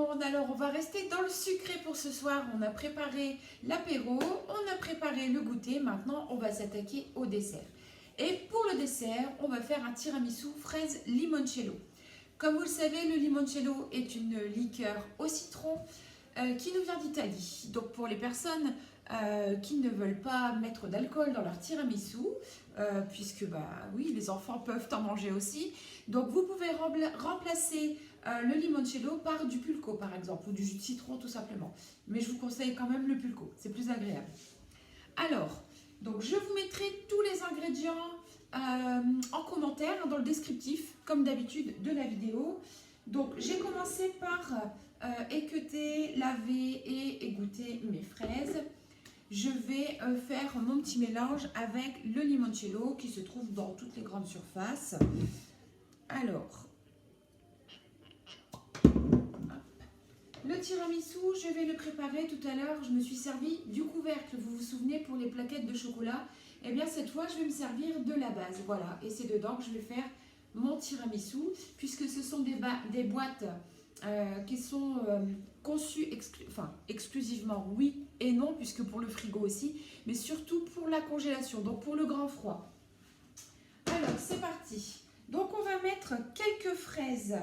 monde, alors on va rester dans le sucré pour ce soir. On a préparé l'apéro, on a préparé le goûter, maintenant on va s'attaquer au dessert. Et pour le dessert, on va faire un tiramisu fraise limoncello. Comme vous le savez, le limoncello est une liqueur au citron qui nous vient d'Italie. Donc pour les personnes qui ne veulent pas mettre d'alcool dans leur tiramisu, puisque oui, les enfants peuvent en manger aussi. Donc vous pouvez remplacer le limoncello par du pulco par exemple, ou du jus de citron tout simplement. Mais je vous conseille quand même le pulco, c'est plus agréable. Alors, donc je vous mettrai tous les ingrédients en commentaire, dans le descriptif, comme d'habitude de la vidéo. Donc j'ai commencé par équeuter, laver et égoutter mes fraises. Je vais faire mon petit mélange avec le limoncello qui se trouve dans toutes les grandes surfaces. Alors, le tiramisu, je vais le préparer tout à l'heure. Je me suis servi du couvercle, vous vous souvenez, pour les plaquettes de chocolat. Eh bien, cette fois, je vais me servir de la base. Voilà, et c'est dedans que je vais faire mon tiramisu, puisque ce sont des boîtes qui sont conçues exclusivement, oui et non, puisque pour le frigo aussi, mais surtout pour la congélation, donc pour le grand froid. Alors, c'est parti. Donc, on va mettre quelques fraises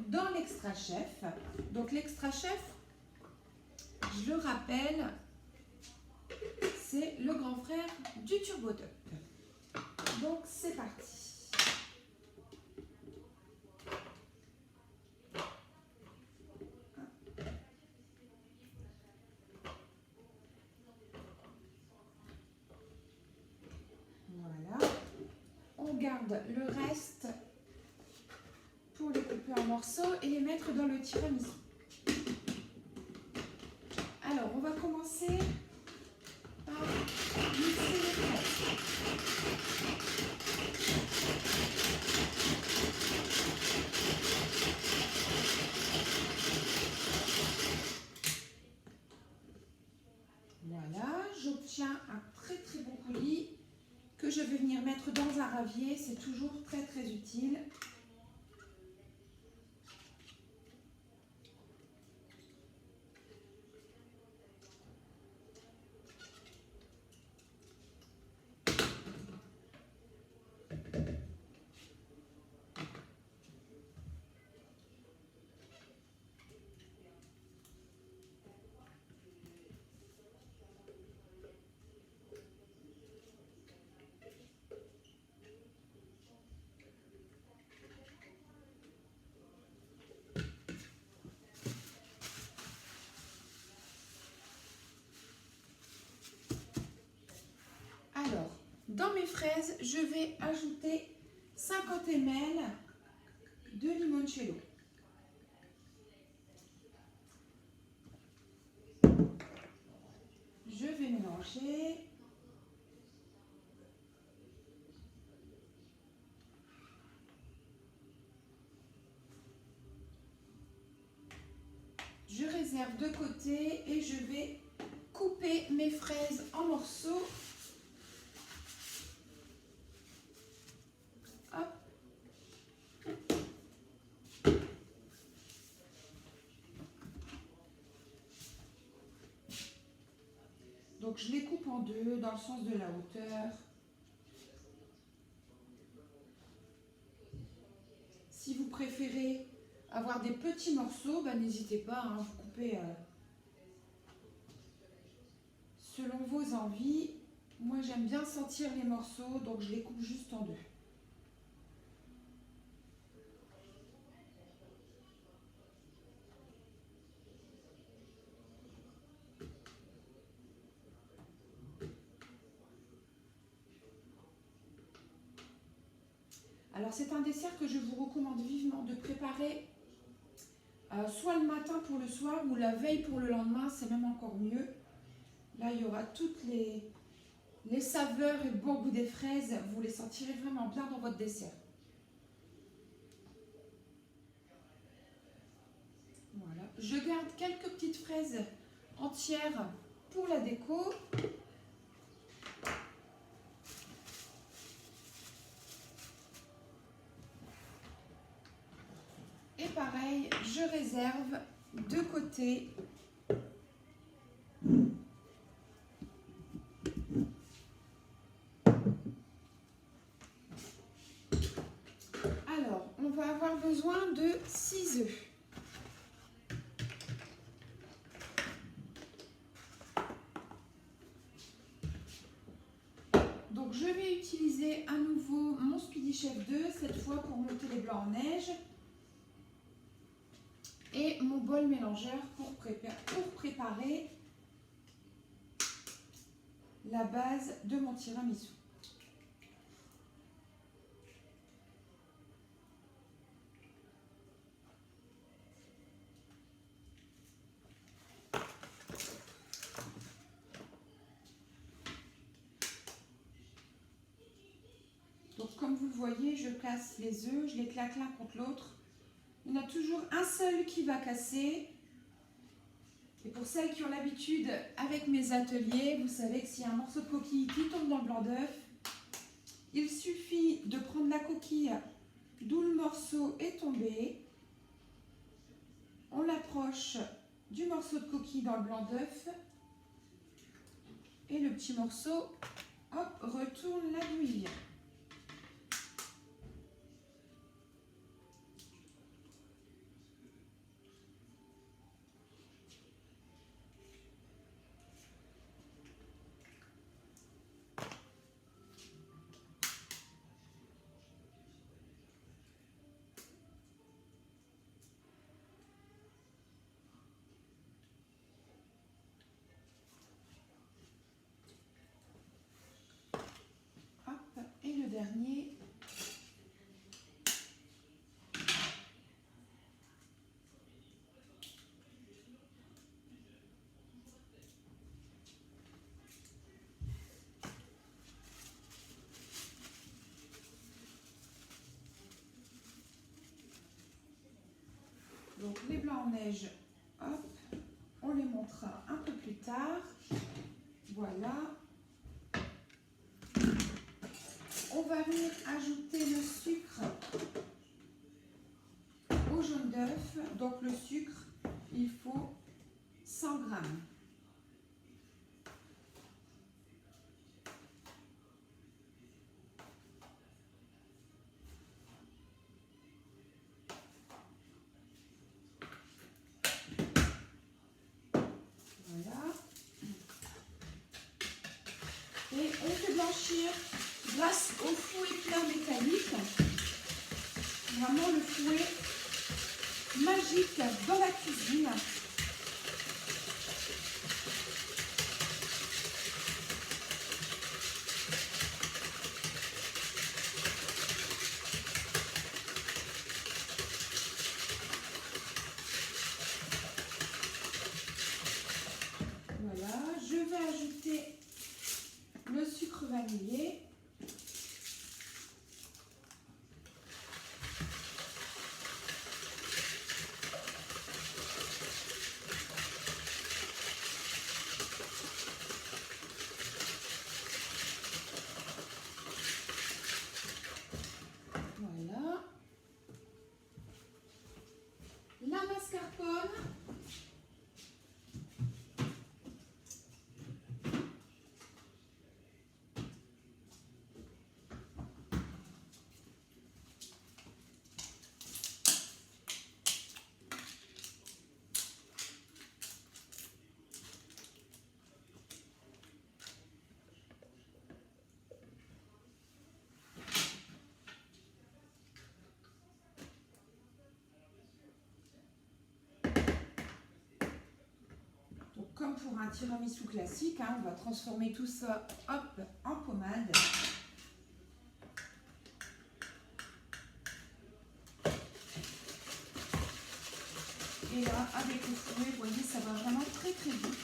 dans l'extra chef. Donc l'extra chef, je le rappelle, c'est le grand frère du Turbo Top. Donc c'est parti. Voilà. On garde le reste pour les couper en morceaux et les mettre dans le tiramisu. Alors, on va commencer par mixer les fraises. Voilà, j'obtiens un très très bon coulis que je vais venir mettre dans un ravier. C'est toujours très très utile. Alors, dans mes fraises, je vais ajouter 50 ml de limoncello. Je vais mélanger. Je réserve de côté et je vais couper mes fraises en morceaux. Hop. Donc je les coupe en deux dans le sens de la hauteur. Si vous préférez avoir des petits morceaux, n'hésitez pas, hein, vous coupez selon vos envies. Moi j'aime bien sentir les morceaux, donc je les coupe juste en deux. Alors c'est un dessert que je vous recommande vivement de préparer soit le matin pour le soir ou la veille pour le lendemain, c'est même encore mieux. Là il y aura toutes les saveurs et le bon goût des fraises, vous les sentirez vraiment bien dans votre dessert. Voilà. Je garde quelques petites fraises entières pour la déco. Et pareil, je réserve de côté. Alors, on va avoir besoin de 6 œufs. Donc, je vais utiliser à nouveau mon Speedy Chef 2, cette fois pour monter les blancs en neige. Et mon bol mélangeur pour préparer la base de mon tiramisu. Donc comme vous le voyez, je casse les œufs, je les claque l'un contre l'autre. Il y en a toujours un seul qui va casser. Et pour celles qui ont l'habitude avec mes ateliers, vous savez que s'il y a un morceau de coquille qui tombe dans le blanc d'œuf, il suffit de prendre la coquille d'où le morceau est tombé. On l'approche du morceau de coquille dans le blanc d'œuf. Et le petit morceau, hop, retourne l'aiguille. Et le dernier. Donc les blancs en neige, hop, on les montrera un peu plus tard. Voilà. On va venir ajouter le sucre au jaune d'œuf. Donc le sucre, il faut 100 grammes. Voilà. Et on fait blanchir grâce au fouet plat métallique. Vraiment le fouet magique dans la cuisine. Voilà, je vais ajouter le sucre vanillé. Voilà. La mascarpone. Comme pour un tiramisu classique, hein, on va transformer tout ça hop, en pommade. Et là, avec le fouet, vous voyez, ça va vraiment très très vite.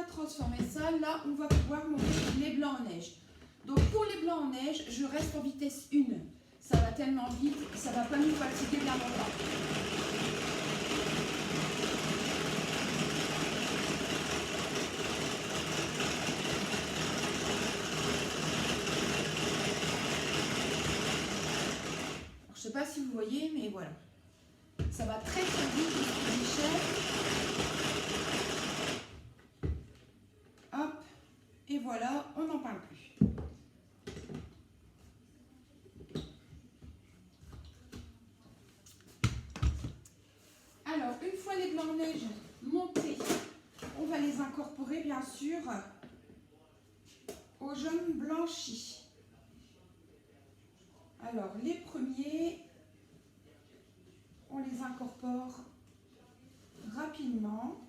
transformé ça. Là, on va pouvoir monter les blancs en neige. Donc pour les blancs en neige, je reste en vitesse 1. Ça va tellement vite, ça ne va pas nous fatiguer bien longtemps. Je ne sais pas si vous voyez, mais voilà. Ça va très très vite, les chefs. Hop, et voilà, on n'en parle plus. Alors, une fois les blancs en neige montés, on va les incorporer bien sûr au jaune blanchi. Alors, les premiers, on les incorpore rapidement.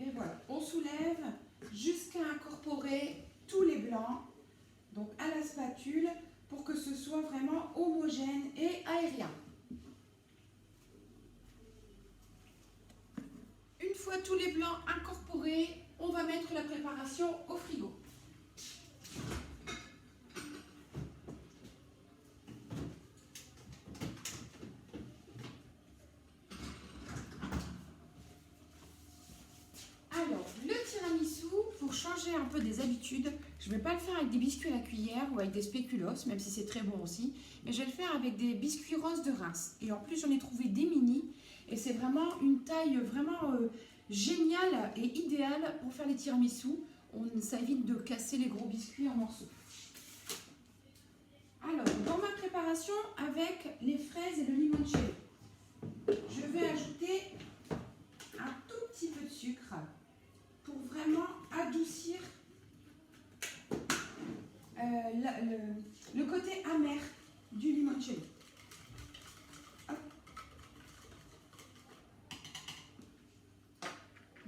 Et voilà, on soulève jusqu'à incorporer tous les blancs, donc à la spatule, pour que ce soit vraiment homogène et aérien. Une fois tous les blancs incorporés, on va mettre la préparation au frigo. Alors, le tiramisu, pour changer un peu des habitudes, je ne vais pas le faire avec des biscuits à la cuillère ou avec des spéculoos, même si c'est très bon aussi, mais je vais le faire avec des biscuits roses de Reims. Et en plus, j'en ai trouvé des mini, et c'est vraiment une taille vraiment géniale et idéale pour faire les tiramisu. Ça évite de casser les gros biscuits en morceaux. Alors, dans ma préparation avec les fraises et le limoncello, je vais ajouter un tout petit peu de sucre pour vraiment adoucir le côté amer du limoncello. Hop.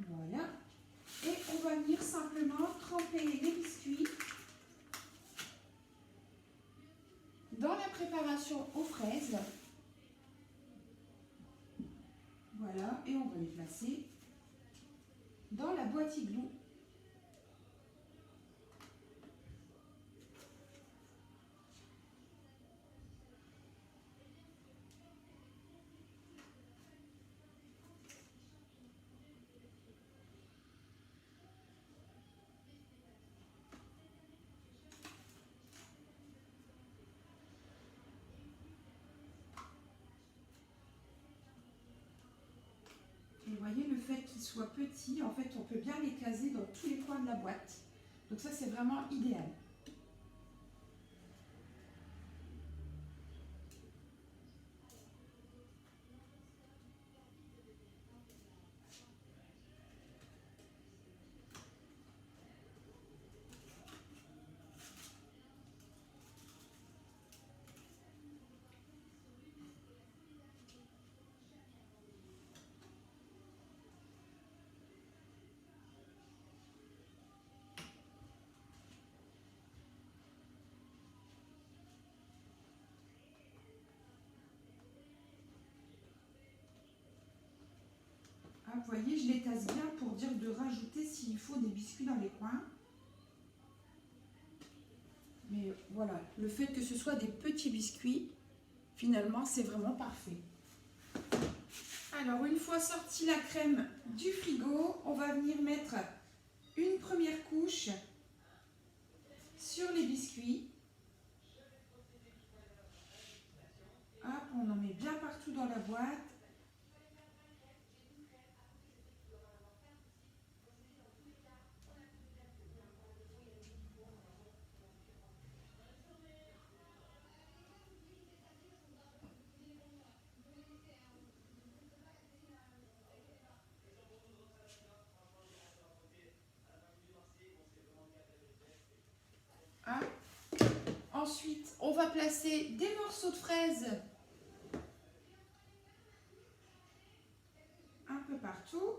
Voilà. Et on va venir simplement tremper les biscuits dans la préparation aux fraises. Voilà, et on va les placer dans la boîte igloo. Et vous voyez, le fait qu'ils soient petits, en fait, on peut bien les caser dans tous les coins de la boîte. Donc ça, c'est vraiment idéal. Vous voyez, je les tasse bien pour dire de rajouter s'il faut des biscuits dans les coins. Mais voilà, le fait que ce soit des petits biscuits, finalement, c'est vraiment parfait. Alors, une fois sortie la crème du frigo, on va venir mettre une première couche sur les biscuits. Hop, on en met bien partout dans la boîte. Ensuite, on va placer des morceaux de fraises un peu partout.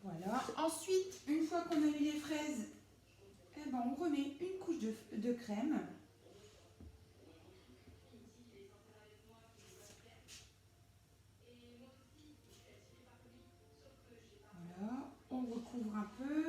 Voilà. Ensuite, une fois qu'on a mis les fraises, eh ben, on remet une couche de crème. Voilà. On recouvre un peu.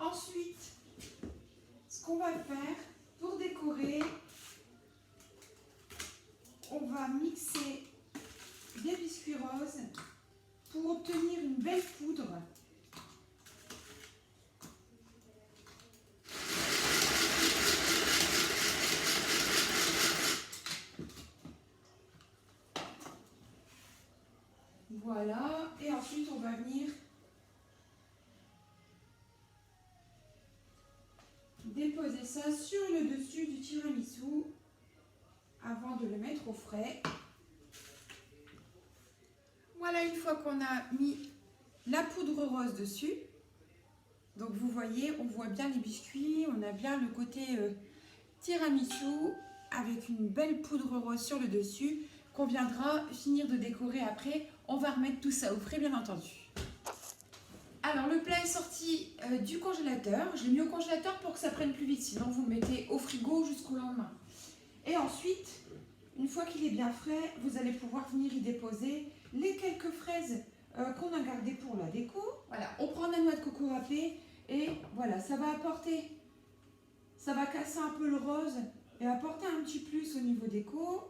Ensuite, ce qu'on va faire pour décorer, on va mixer des biscuits roses pour obtenir une belle poudre. Voilà, et ensuite on va venir déposer ça sur le dessus du tiramisu avant de le mettre au frais. Voilà, une fois qu'on a mis la poudre rose dessus, donc vous voyez, on voit bien les biscuits, on a bien le côté tiramisu avec une belle poudre rose sur le dessus qu'on viendra finir de décorer après. On va remettre tout ça au frais, bien entendu. Alors, le plat est sorti du congélateur. Je l'ai mis au congélateur pour que ça prenne plus vite, sinon vous le mettez au frigo jusqu'au lendemain. Et ensuite, une fois qu'il est bien frais, vous allez pouvoir venir y déposer les quelques fraises qu'on a gardées pour la déco. Voilà, on prend la noix de coco râpée et voilà, ça va apporter, ça va casser un peu le rose et apporter un petit plus au niveau déco.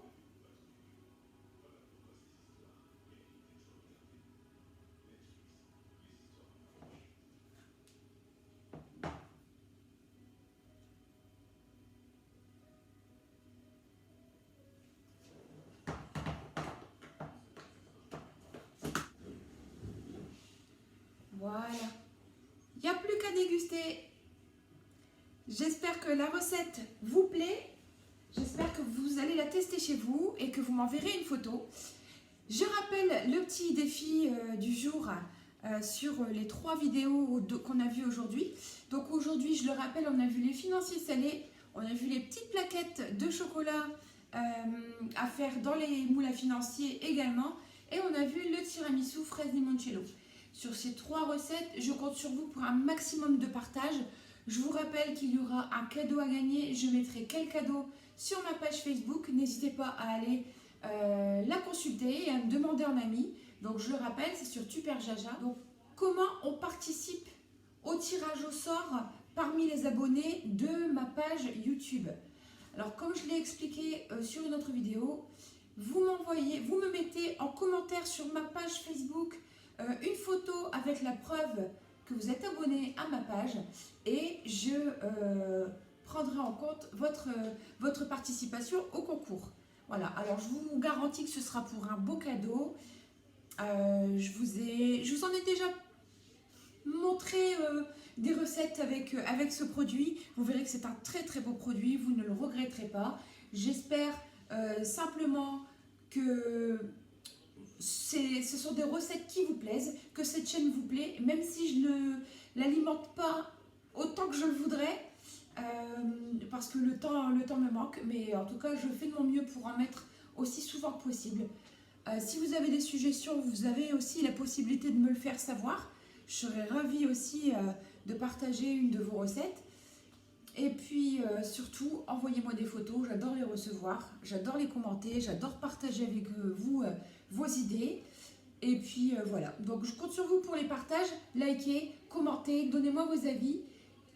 Voilà, il n'y a plus qu'à déguster. J'espère que la recette vous plaît. J'espère que vous allez la tester chez vous et que vous m'enverrez une photo. Je rappelle le petit défi du jour sur les 3 vidéos qu'on a vues aujourd'hui. Donc aujourd'hui, je le rappelle, on a vu les financiers salés, on a vu les petites plaquettes de chocolat à faire dans les moules à financiers également. Et on a vu le tiramisu fraise limoncello. Sur ces 3 recettes, je compte sur vous pour un maximum de partage. Je vous rappelle qu'il y aura un cadeau à gagner. Je mettrai quel cadeau sur ma page Facebook. N'hésitez pas à aller la consulter et à me demander en ami. Donc je le rappelle, c'est sur Super Jaja. Donc comment on participe au tirage au sort parmi les abonnés de ma page YouTube? Alors comme je l'ai expliqué sur une autre vidéo, vous me mettez en commentaire sur ma page Facebook une photo avec la preuve que vous êtes abonné à ma page et je prendrai en compte votre participation au concours. Voilà, alors je vous garantis que ce sera pour un beau cadeau. Je vous en ai déjà montré des recettes avec ce produit. Vous verrez que c'est un très très beau produit, vous ne le regretterez pas. J'espère simplement que ce sont des recettes qui vous plaisent, que cette chaîne vous plaît, même si je ne l'alimente pas autant que je le voudrais, parce que le temps me manque, mais en tout cas je fais de mon mieux pour en mettre aussi souvent que possible. Si vous avez des suggestions, vous avez aussi la possibilité de me le faire savoir. Je serais ravie aussi de partager une de vos recettes. Et puis surtout, envoyez-moi des photos, j'adore les recevoir, j'adore les commenter, j'adore partager avec vous vos idées. Et puis voilà, donc je compte sur vous pour les partages, likez, commentez, donnez-moi vos avis.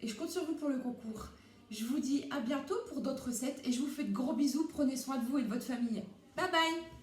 Et je compte sur vous pour le concours. Je vous dis à bientôt pour d'autres recettes et je vous fais de gros bisous, prenez soin de vous et de votre famille. Bye bye!